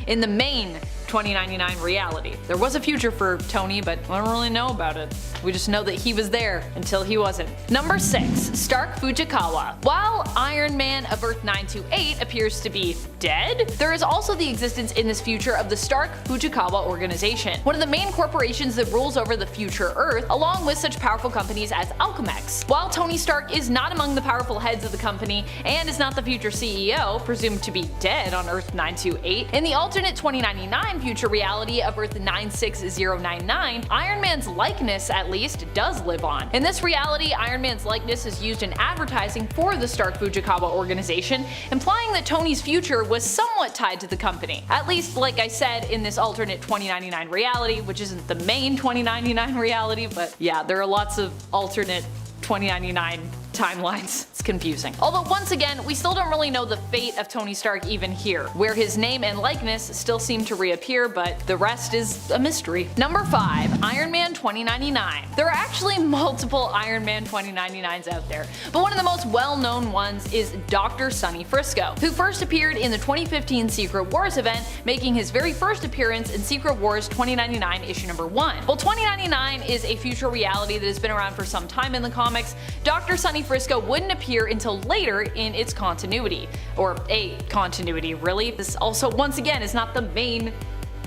in the main 2099 reality. There was a future for Tony, but we don't really know about it. We just know that he was there until he wasn't. Number 6. Stark Fujikawa. While Iron Man of Earth 928 appears to be dead, there is also the existence in this future of the Stark Fujikawa organization, one of the main corporations that rules over the future Earth, along with such powerful companies as Alchemex. While Tony Stark is not among the powerful heads of the company and is not the future CEO, presumed to be dead on Earth 928, in the alternate 2099 future reality of Earth 96099, Iron Man's likeness, at least, does live on. In this reality, Iron Man's likeness is used in advertising for the Stark Fujikawa organization, implying that Tony's future was somewhat tied to the company. At least, like I said, in this alternate 2099 reality, which isn't the main 2099 reality, but yeah, there are lots of alternate 2099 timelines. It's confusing. Although once again, we still don't really know the fate of Tony Stark even here, where his name and likeness still seem to reappear, but the rest is a mystery. Number 5. Iron Man 2099. There are actually multiple Iron Man 2099s out there, but one of the most well-known ones is Dr. Sonny Frisco, who first appeared in the 2015 Secret Wars event, making his very first appearance in Secret Wars 2099 issue number 1. While 2099 is a future reality that has been around for some time in the comics, Dr. Sonny Frisco wouldn't appear until later in its continuity. Or a continuity, really. This also, once again, is not the main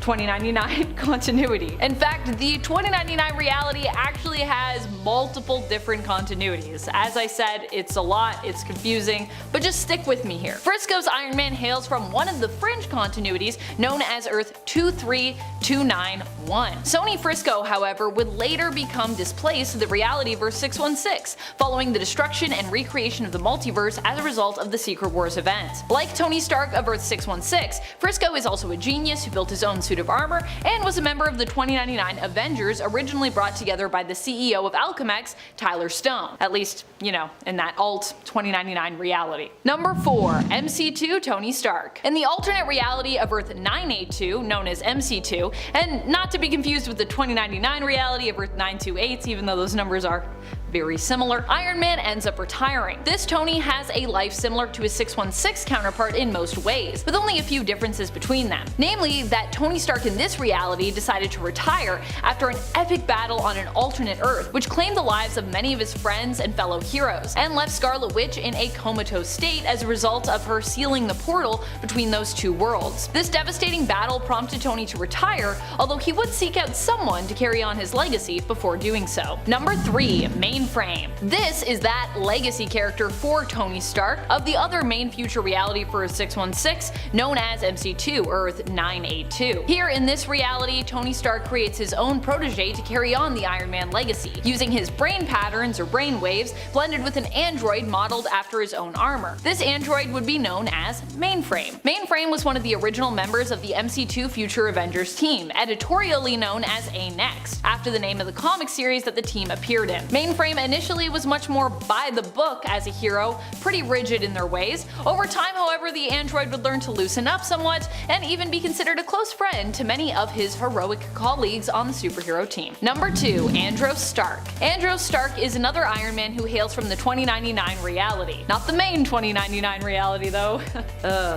2099 continuity. In fact, the 2099 reality actually has multiple different continuities. As I said, it's a lot, it's confusing, but just stick with me here. Frisco's Iron Man hails from one of the fringe continuities known as Earth 23291. Sonny Frisco, however, would later become displaced to the reality of Earth 616, following the destruction and recreation of the multiverse as a result of the Secret Wars event. Like Tony Stark of Earth 616, Frisco is also a genius who built his own suit of armor and was a member of the 2099 Avengers, originally brought together by the CEO of Alchemex, Tyler Stone. At least, you know, in that alt 2099 reality. Number 4. MC2 Tony Stark. In the alternate reality of Earth 982, known as MC2, and not to be confused with the 2099 reality of Earth 928, even though those numbers are very similar, Iron Man ends up retiring. This Tony has a life similar to his 616 counterpart in most ways, with only a few differences between them. Namely, that Tony Stark in this reality decided to retire after an epic battle on an alternate Earth, which claimed the lives of many of his friends and fellow heroes, and left Scarlet Witch in a comatose state as a result of her sealing the portal between those two worlds. This devastating battle prompted Tony to retire, although he would seek out someone to carry on his legacy before doing so. Number 3. Main Mainframe. This is that legacy character for Tony Stark of the other main future reality for 616 known as MC2 Earth 982. Here in this reality, Tony Stark creates his own protege to carry on the Iron Man legacy, using his brain patterns or brain waves blended with an android modeled after his own armor. This android would be known as Mainframe. Mainframe was one of the original members of the MC2 Future Avengers team, editorially known as A-Next, after the name of the comic series that the team appeared in. Mainframe initially was much more by the book as a hero, pretty rigid in their ways. Over time, however, the android would learn to loosen up somewhat and even be considered a close friend to many of his heroic colleagues on the superhero team. Number 2. Andros Stark. Andros Stark is another Iron Man who hails from the 2099 reality. Not the main 2099 reality though.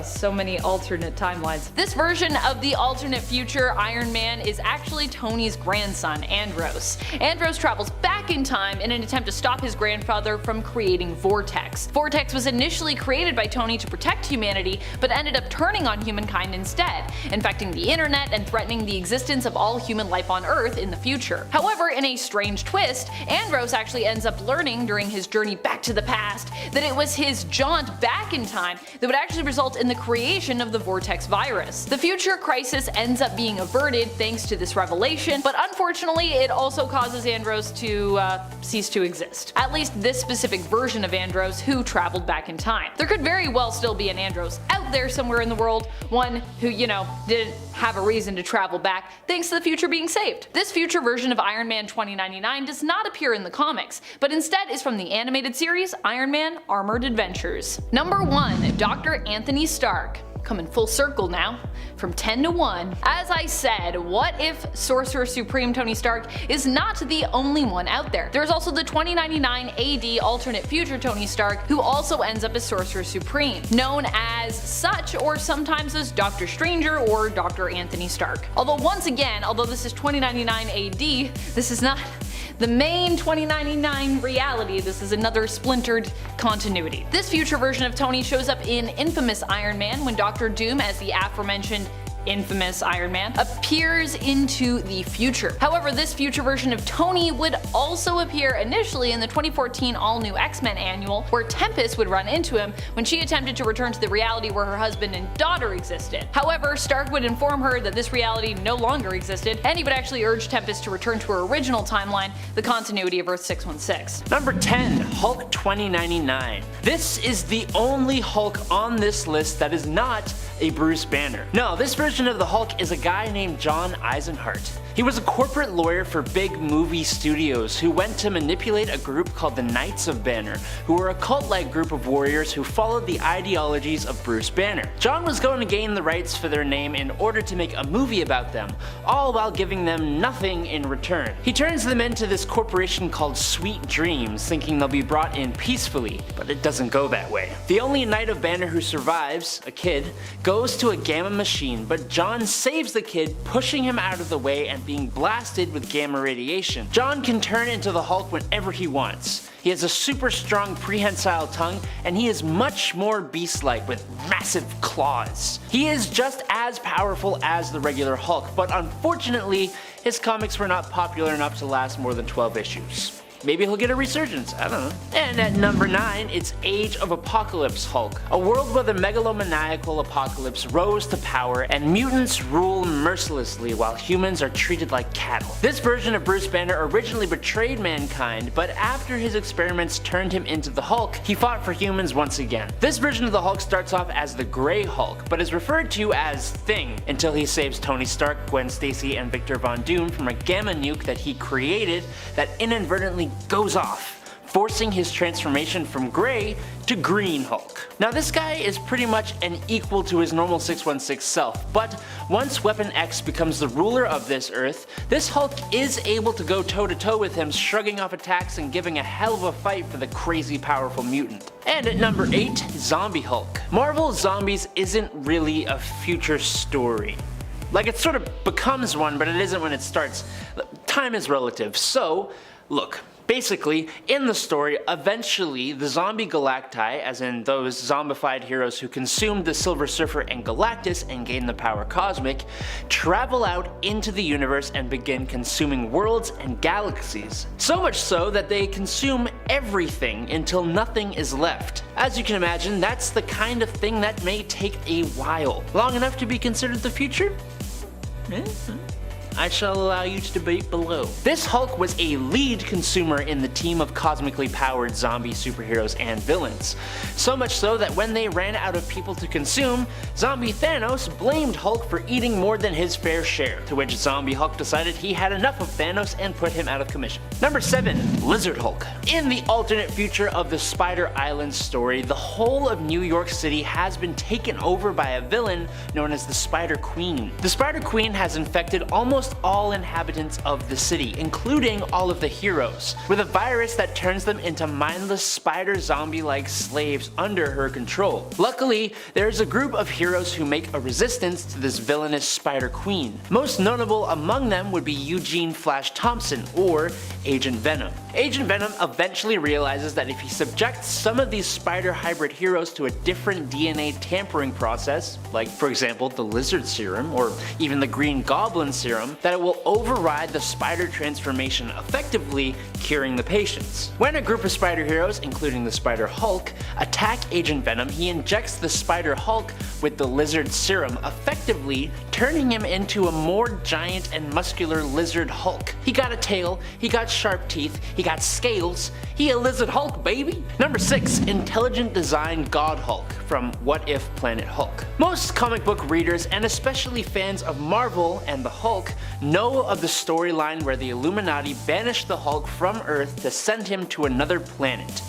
So many alternate timelines. This version of the alternate future Iron Man is actually Tony's grandson, Andros. Andros travels back in time in an attempt to stop his grandfather from creating Vortex. Vortex was initially created by Tony to protect humanity, but ended up turning on humankind instead, infecting the internet and threatening the existence of all human life on Earth in the future. However, in a strange twist, Andros actually ends up learning during his journey back to the past that it was his jaunt back in time that would actually result in the creation of the Vortex virus. The future crisis ends up being averted thanks to this revelation, but unfortunately it also causes Andros to cease to exist. At least this specific version of Andros who traveled back in time. There could very well still be an Andros out there somewhere in the world, one who, didn't have a reason to travel back thanks to the future being saved. This future version of Iron Man 2099 does not appear in the comics, but instead is from the animated series Iron Man Armored Adventures. Number 1. Dr. Anthony Stark. Coming full circle now, from 10 to 1. As I said, what if Sorcerer Supreme Tony Stark is not the only one out there? There's also the 2099 AD alternate future Tony Stark who also ends up as Sorcerer Supreme, known as such or sometimes as Doctor Stranger or Dr. Anthony Stark. Although once again, although this is 2099 AD, this is not the main 2099 reality, this is another splintered continuity. This future version of Tony shows up in Infamous Iron Man when Doctor Doom, as the aforementioned infamous Iron Man, appears into the future. However, this future version of Tony would also appear initially in the 2014 all-new X-Men annual, where Tempest would run into him when she attempted to return to the reality where her husband and daughter existed. However, Stark would inform her that this reality no longer existed, and he would actually urge Tempest to return to her original timeline, the continuity of Earth 616. Number 10. Hulk 2099. This is the only Hulk on this list that is not a Bruce Banner. No, this version of the Hulk is a guy named John Eisenhart. He was a corporate lawyer for big movie studios who went to manipulate a group called the Knights of Banner, who were a cult-like group of warriors who followed the ideologies of Bruce Banner. John was going to gain the rights for their name in order to make a movie about them, all while giving them nothing in return. He turns them into this corporation called Sweet Dreams, thinking they'll be brought in peacefully, but it doesn't go that way. The only Knight of Banner who survives, a kid, goes to a gamma machine, but John saves the kid, pushing him out of the way and being blasted with gamma radiation. John can turn into the Hulk whenever he wants. He has a super strong prehensile tongue, and he is much more beast-like with massive claws. He is just as powerful as the regular Hulk, but unfortunately, his comics were not popular enough to last more than 12 issues. Maybe he'll get a resurgence, I don't know. And at number 9, it's Age of Apocalypse Hulk, a world where the megalomaniacal apocalypse rose to power and mutants rule mercilessly while humans are treated like cattle. This version of Bruce Banner originally betrayed mankind, but after his experiments turned him into the Hulk, he fought for humans once again. This version of the Hulk starts off as the Grey Hulk, but is referred to as Thing until he saves Tony Stark, Gwen Stacy, and Victor Von Doom from a gamma nuke that he created that inadvertently goes off, forcing his transformation from Grey to Green Hulk. Now this guy is pretty much an equal to his normal 616 self, but once Weapon X becomes the ruler of this Earth, this Hulk is able to go toe to toe with him, shrugging off attacks and giving a hell of a fight for the crazy powerful mutant. And at number 8, Zombie Hulk. Marvel Zombies isn't really a future story. Like, it sort of becomes one, but it isn't when it starts. Time is relative, so look. Basically, in the story, eventually the zombie Galacti, as in those zombified heroes who consumed the Silver Surfer and Galactus and gained the power cosmic, travel out into the universe and begin consuming worlds and galaxies. So much so that they consume everything until nothing is left. As you can imagine, that's the kind of thing that may take a while. Long enough to be considered the future? I shall allow you to debate below. This Hulk was a lead consumer in the team of cosmically powered zombie superheroes and villains. So much so that when they ran out of people to consume, zombie Thanos blamed Hulk for eating more than his fair share, to which zombie Hulk decided he had enough of Thanos and put him out of commission. Number 7. Lizard Hulk. In the alternate future of the Spider Island story, the whole of New York City has been taken over by a villain known as the Spider Queen. The Spider Queen has infected almost all inhabitants of the city, including all of the heroes, with a virus that turns them into mindless spider zombie-like slaves under her control. Luckily, there's a group of heroes who make a resistance to this villainous Spider Queen. Most notable among them would be Eugene Flash Thompson, or Agent Venom. Agent Venom eventually realizes that if he subjects some of these spider hybrid heroes to a different DNA tampering process, like for example the lizard serum or even the green goblin serum, that it will override the spider transformation, effectively curing the patients. When a group of spider heroes, including the Spider Hulk, attack Agent Venom, he injects the Spider Hulk with the lizard serum, effectively turning him into a more giant and muscular lizard Hulk. He got a tail, he got sharp teeth, he got scales, he a lizard Hulk, baby! Number 6. Intelligent Design God Hulk from What If Planet Hulk. Most comic book readers, and especially fans of Marvel and the Hulk, know of the storyline where the Illuminati banished the Hulk from Earth to send him to another planet.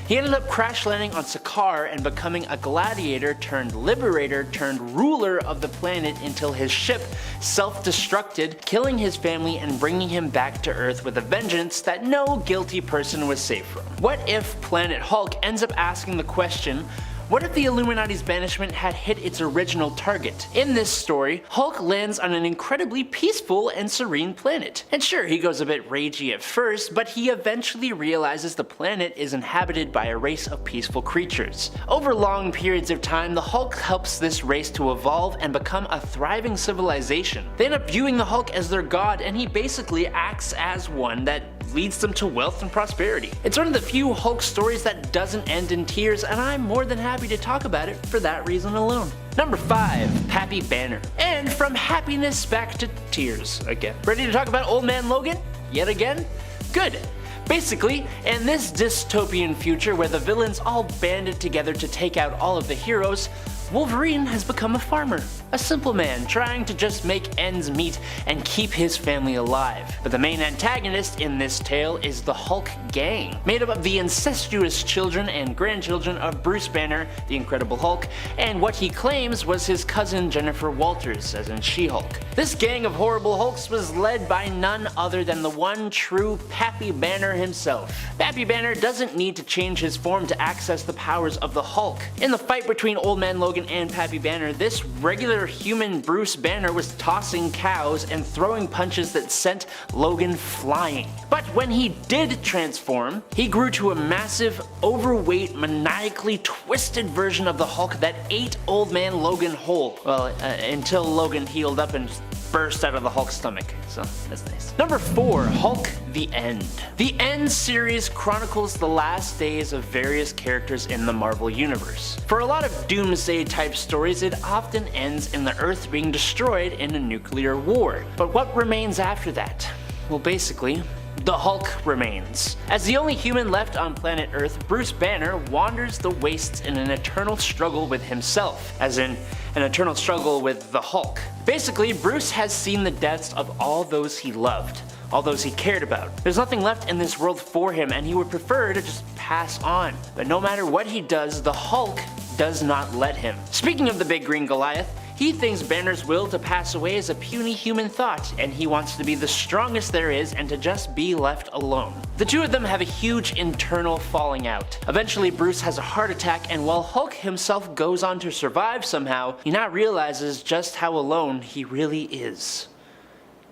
He ended up crash landing on Sakaar and becoming a gladiator turned liberator turned ruler of the planet until his ship self-destructed, killing his family and bringing him back to Earth with a vengeance that no guilty person was safe from. What If Planet Hulk ends up asking the question, what if the Illuminati's banishment had hit its original target? In this story, Hulk lands on an incredibly peaceful and serene planet. And sure, he goes a bit ragey at first, but he eventually realizes the planet is inhabited by a race of peaceful creatures. Over long periods of time, the Hulk helps this race to evolve and become a thriving civilization. They end up viewing the Hulk as their god, and he basically acts as one that leads them to wealth and prosperity. It's one of the few Hulk stories that doesn't end in tears, and I'm more than happy to talk about it for that reason alone. Number 5. Pappy Banner. And from happiness back to tears again. Ready to talk about Old Man Logan? Yet again? Good. Basically, in this dystopian future where the villains all banded together to take out all of the heroes, Wolverine has become a farmer, a simple man trying to just make ends meet and keep his family alive. But the main antagonist in this tale is the Hulk gang, made up of the incestuous children and grandchildren of Bruce Banner, the Incredible Hulk, and what he claims was his cousin Jennifer Walters, as in She-Hulk. This gang of horrible Hulks was led by none other than the one true Pappy Banner himself. Pappy Banner doesn't need to change his form to access the powers of the Hulk. In the fight between Old Man Logan and Pappy Banner, this regular human Bruce Banner was tossing cows and throwing punches that sent Logan flying. But when he did transform, he grew to a massive, overweight, maniacally twisted version of the Hulk that ate Old Man Logan whole. Well, until Logan healed up and burst out of the Hulk's stomach, so that's nice. Number 4. Hulk The End. The End series chronicles the last days of various characters in the Marvel Universe. For a lot of doomsday type stories, it often ends in the Earth being destroyed in a nuclear war. But what remains after that? Well, basically, the Hulk remains. As the only human left on planet Earth, Bruce Banner wanders the wastes in an eternal struggle with himself, as in an eternal struggle with the Hulk. Basically, Bruce has seen the deaths of all those he loved, all those he cared about. There's nothing left in this world for him, and he would prefer to just pass on. But no matter what he does, the Hulk does not let him. Speaking of the big green Goliath, he thinks Banner's will to pass away is a puny human thought, and he wants to be the strongest there is and to just be left alone. The two of them have a huge internal falling out. Eventually, Bruce has a heart attack, and while Hulk himself goes on to survive somehow, he now realizes just how alone he really is.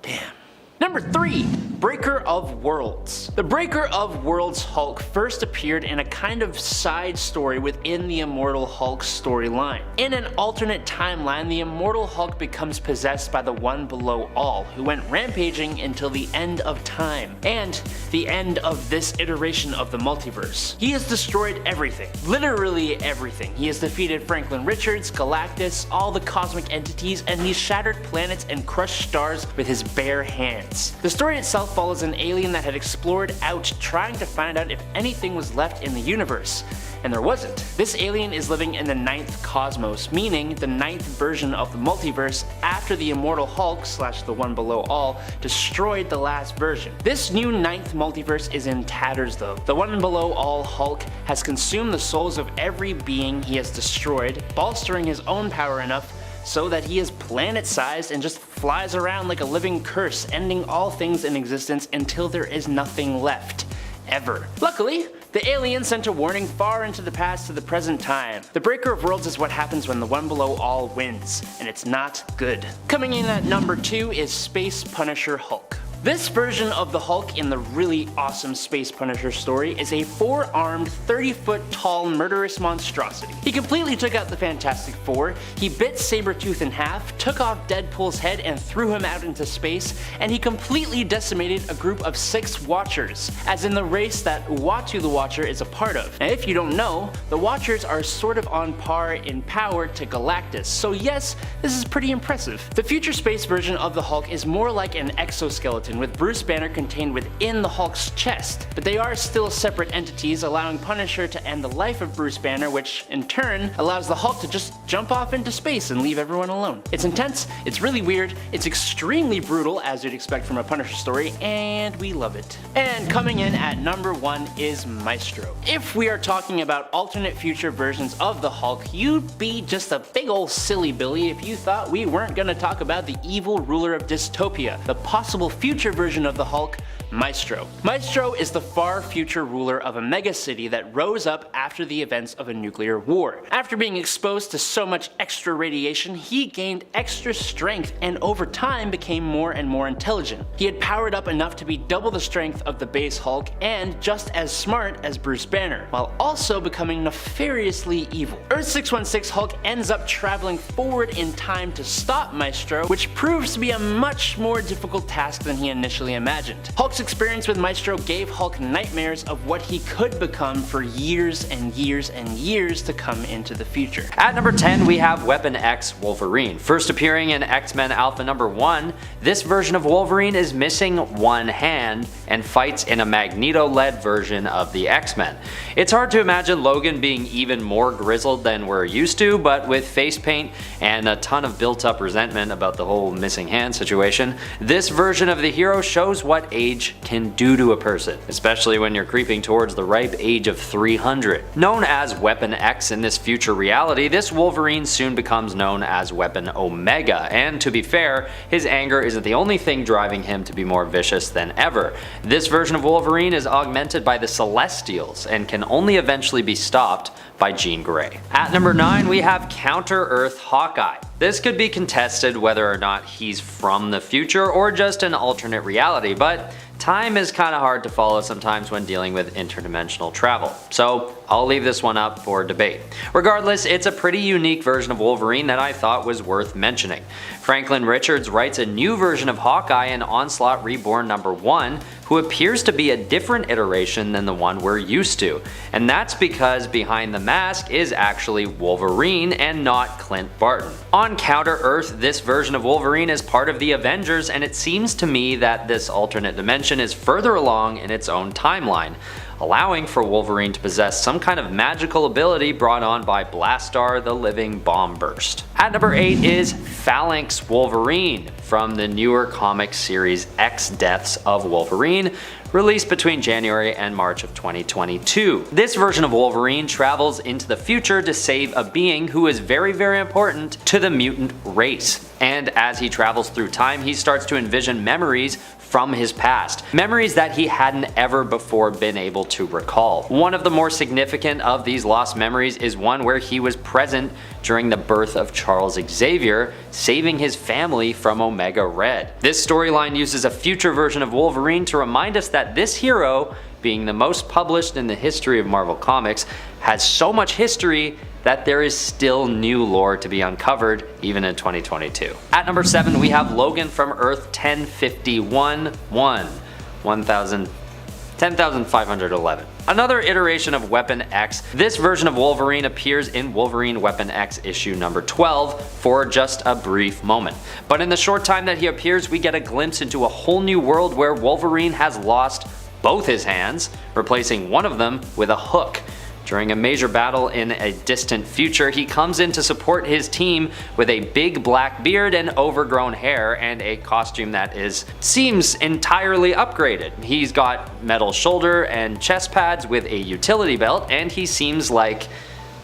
Damn. Number 3. Breaker of Worlds. The Breaker of Worlds Hulk first appeared in a kind of side story within the Immortal Hulk storyline. In an alternate timeline, the Immortal Hulk becomes possessed by the One Below All, who went rampaging until the end of time, and the end of this iteration of the multiverse. He has destroyed everything, literally everything. He has defeated Franklin Richards, Galactus, all the cosmic entities, and he's shattered planets and crushed stars with his bare hands. The story itself follows an alien that had explored out trying to find out if anything was left in the universe, and there wasn't. This alien is living in the 9th cosmos, meaning the 9th version of the multiverse after the Immortal Hulk / the One Below All destroyed the last version. This new 9th multiverse is in tatters though. The One Below All Hulk has consumed the souls of every being he has destroyed, bolstering his own power enough so that he is planet-sized and just flies around like a living curse, ending all things in existence until there is nothing left. Ever. Luckily, the alien sent a warning far into the past to the present time. The Breaker of Worlds is what happens when the One Below All wins, and it's not good. Coming in at number 2 is Space Punisher Hulk. This version of the Hulk in the really awesome Space Punisher story is a 4-armed, 30-foot tall murderous monstrosity. He completely took out the Fantastic Four, he bit Sabretooth in half, took off Deadpool's head and threw him out into space, and he completely decimated a group of 6 Watchers, as in the race that Uatu the Watcher is a part of. Now if you don't know, the Watchers are sort of on par in power to Galactus, so yes, this is pretty impressive. The future space version of the Hulk is more like an exoskeleton with Bruce Banner contained within the Hulk's chest, but they are still separate entities, allowing Punisher to end the life of Bruce Banner, which in turn allows the Hulk to just jump off into space and leave everyone alone. It's intense, it's really weird, it's extremely brutal as you'd expect from a Punisher story, and we love it. And coming in at number 1 is Maestro. If we are talking about alternate future versions of the Hulk, you'd be just a big ol' silly Billy if you thought we weren't gonna talk about the evil ruler of dystopia, the possible future version of the Hulk, Maestro. Maestro is the far future ruler of a megacity that rose up after the events of a nuclear war. After being exposed to so much extra radiation, he gained extra strength and over time became more and more intelligent. He had powered up enough to be double the strength of the base Hulk and just as smart as Bruce Banner, while also becoming nefariously evil. Earth 616 Hulk ends up traveling forward in time to stop Maestro, which proves to be a much more difficult task than he initially imagined. Hulk's experience with Maestro gave Hulk nightmares of what he could become for years and years and years to come into the future. At number 10 we have Weapon X Wolverine. First appearing in X-Men Alpha number 1, this version of Wolverine is missing one hand and fights in a Magneto-led version of the X-Men. It's hard to imagine Logan being even more grizzled than we're used to, but with face paint and a ton of built-up resentment about the whole missing hand situation, this version of the hero shows what age can do to a person, especially when you're creeping towards the ripe age of 300. Known as Weapon X in this future reality, this Wolverine soon becomes known as Weapon Omega, and to be fair, his anger isn't the only thing driving him to be more vicious than ever. This version of Wolverine is augmented by the Celestials and can only eventually be stopped by Jean Grey. At number 9 we have Counter-Earth Hawkeye. This could be contested whether or not he's from the future or just an alternate reality, but time is kinda hard to follow sometimes when dealing with interdimensional travel, so I'll leave this one up for debate. Regardless, it's a pretty unique version of Wolverine that I thought was worth mentioning. Franklin Richards writes a new version of Hawkeye in Onslaught Reborn number 1, who appears to be a different iteration than the one we're used to, and that's because behind the mask is actually Wolverine and not Clint Barton. On Counter-Earth, this version of Wolverine is part of the Avengers, and it seems to me that this alternate dimension is further along in its own timeline, allowing for Wolverine to possess some kind of magical ability brought on by Blastar the Living Bomb Burst. At number 8 is Phalanx Wolverine from the newer comic series X Deaths of Wolverine, released between January and March of 2022. This version of Wolverine travels into the future to save a being who is very important to the mutant race. And as he travels through time, he starts to envision memories from his past, memories that he hadn't ever before been able to recall. One of the more significant of these lost memories is one where he was present during the birth of Charles Xavier, saving his family from Omega Red. This storyline uses a future version of Wolverine to remind us that this hero, being the most published in the history of Marvel Comics, has so much history that there is still new lore to be uncovered even in 2022. At number 7 we have Logan from Earth 1051-10,511. Another iteration of Weapon X, this version of Wolverine appears in Wolverine Weapon X issue number 12 for just a brief moment. But in the short time that he appears, we get a glimpse into a whole new world where Wolverine has lost both his hands, replacing one of them with a hook. During a major battle in a distant future, he comes in to support his team with a big black beard and overgrown hair and a costume that seems entirely upgraded. He's got metal shoulder and chest pads with a utility belt, and he seems like,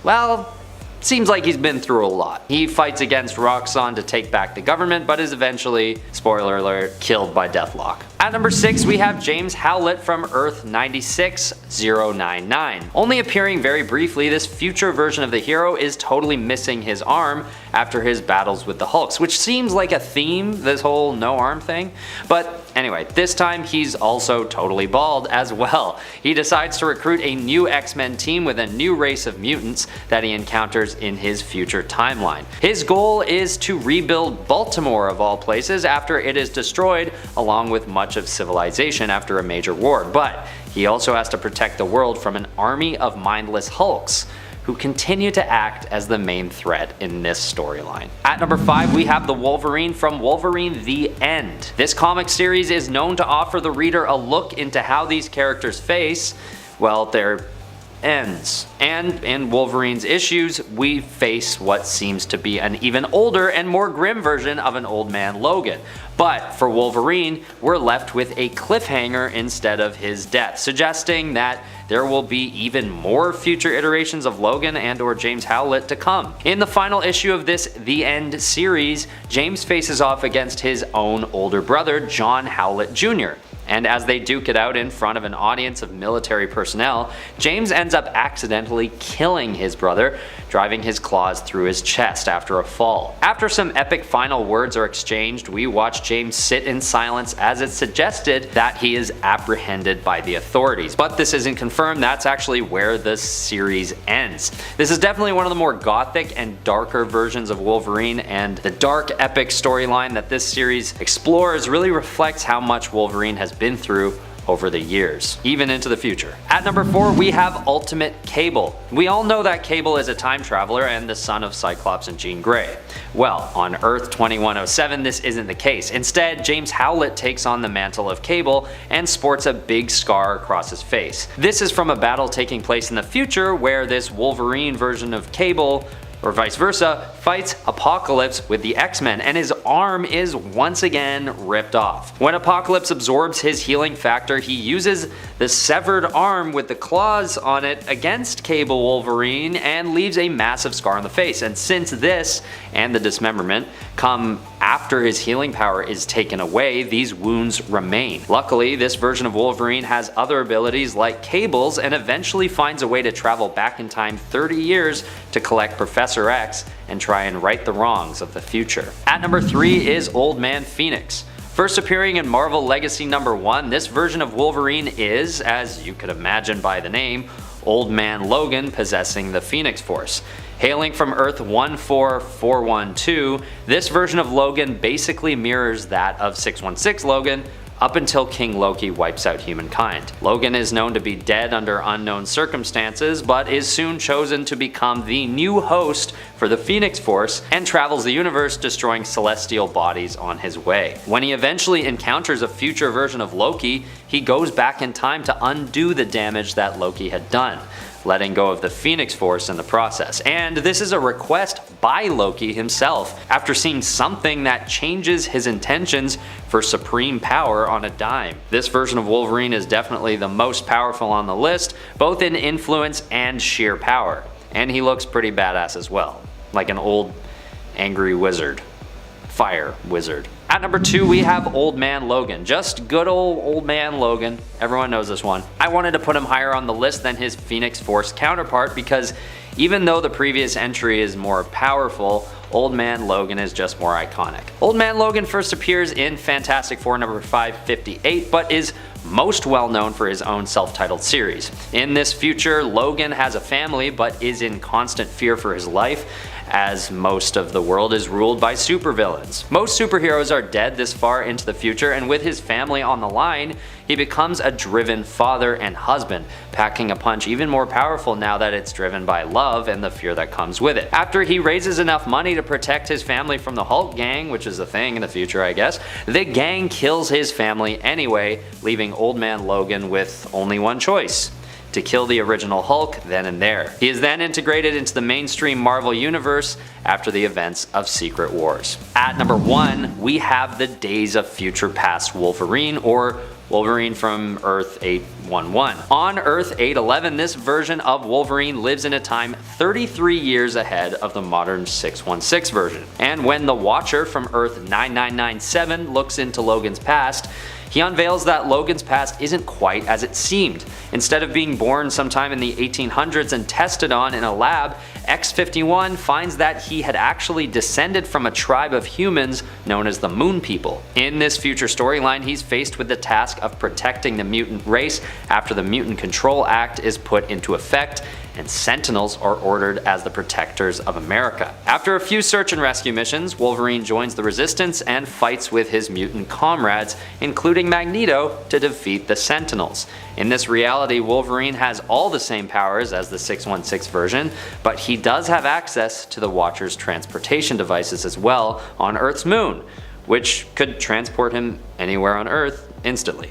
well, seems like he's been through a lot. He fights against Roxxon to take back the government, but is eventually, spoiler alert, killed by Deathlock. At number 6 we have James Howlett from Earth 96099. Only appearing very briefly, this future version of the hero is totally missing his arm after his battles with the Hulks, which seems like a theme, this whole no arm thing. But anyway, this time he's also totally bald as well. He decides to recruit a new X-Men team with a new race of mutants that he encounters in his future timeline. His goal is to rebuild Baltimore of all places after it is destroyed, along with much of civilization after a major war, but he also has to protect the world from an army of mindless Hulks who continue to act as the main threat in this storyline. At number 5 we have the Wolverine from Wolverine The End. This comic series is known to offer the reader a look into how these characters face, well, their ends. And in Wolverine's issues, we face what seems to be an even older and more grim version of an old man Logan. But for Wolverine, we're left with a cliffhanger instead of his death, suggesting that there will be even more future iterations of Logan and or James Howlett to come. In the final issue of this The End series, James faces off against his own older brother, John Howlett Jr. And as they duke it out in front of an audience of military personnel, James ends up accidentally killing his brother, driving his claws through his chest after a fall. After some epic final words are exchanged, we watch James sit in silence as it's suggested that he is apprehended by the authorities. But this isn't confirmed, that's actually where the series ends. This is definitely one of the more gothic and darker versions of Wolverine, and the dark epic storyline that this series explores really reflects how much Wolverine has been through over the years, even into the future. At number 4 we have Ultimate Cable. We all know that Cable is a time traveler and the son of Cyclops and Jean Grey. Well, on Earth 2107 this isn't the case. Instead, James Howlett takes on the mantle of Cable and sports a big scar across his face. This is from a battle taking place in the future where this Wolverine version of Cable, or vice versa, fights Apocalypse with the X-Men, and his arm is once again ripped off. When Apocalypse absorbs his healing factor, he uses the severed arm with the claws on it against Cable Wolverine and leaves a massive scar on the face. And since this and the dismemberment come after his healing power is taken away, these wounds remain. Luckily, this version of Wolverine has other abilities like Cable's and eventually finds a way to travel back in time 30 years to collect Professor X and try and right the wrongs of the future. At number 3 is Old Man Phoenix. First appearing in Marvel Legacy number 1, this version of Wolverine is, as you could imagine by the name, Old Man Logan possessing the Phoenix Force. Hailing from Earth 14412, this version of Logan basically mirrors that of 616 Logan up until King Loki wipes out humankind. Logan is known to be dead under unknown circumstances, but is soon chosen to become the new host for the Phoenix Force and travels the universe destroying celestial bodies on his way. When he eventually encounters a future version of Loki, he goes back in time to undo the damage that Loki had done, letting go of the Phoenix Force in the process. And this is a request by Loki himself after seeing something that changes his intentions for supreme power on a dime. This version of Wolverine is definitely the most powerful on the list, both in influence and sheer power. And he looks pretty badass as well, like an old angry wizard. Fire wizard. At number 2 we have Old Man Logan. Just good old Man Logan. Everyone knows this one. I wanted to put him higher on the list than his Phoenix Force counterpart because even though the previous entry is more powerful, Old Man Logan is just more iconic. Old Man Logan first appears in Fantastic Four number 558, but is most well known for his own self-titled series. In this future, Logan has a family but is in constant fear for his life, as most of the world is ruled by supervillains. Most superheroes are dead this far into the future, and with his family on the line, he becomes a driven father and husband, packing a punch even more powerful now that it's driven by love and the fear that comes with it. After he raises enough money to protect his family from the Hulk gang, which is a thing in the future I guess, the gang kills his family anyway, leaving Old Man Logan with only one choice: to kill the original Hulk then and there. He is then integrated into the mainstream Marvel Universe after the events of Secret Wars. At number 1, we have the Days of Future Past Wolverine, or Wolverine from Earth 811. On Earth 811, this version of Wolverine lives in a time 33 years ahead of the modern 616 version. And when the Watcher from Earth 9997 looks into Logan's past, he unveils that Logan's past isn't quite as it seemed. Instead of being born sometime in the 1800s and tested on in a lab, X-51 finds that he had actually descended from a tribe of humans known as the Moon People. In this future storyline, he's faced with the task of protecting the mutant race after the Mutant Control Act is put into effect, and Sentinels are ordered as the protectors of America. After a few search and rescue missions, Wolverine joins the Resistance and fights with his mutant comrades, including Magneto, to defeat the Sentinels. In this reality, Wolverine has all the same powers as the 616 version, but he does have access to the Watcher's transportation devices as well on Earth's moon, which could transport him anywhere on Earth instantly.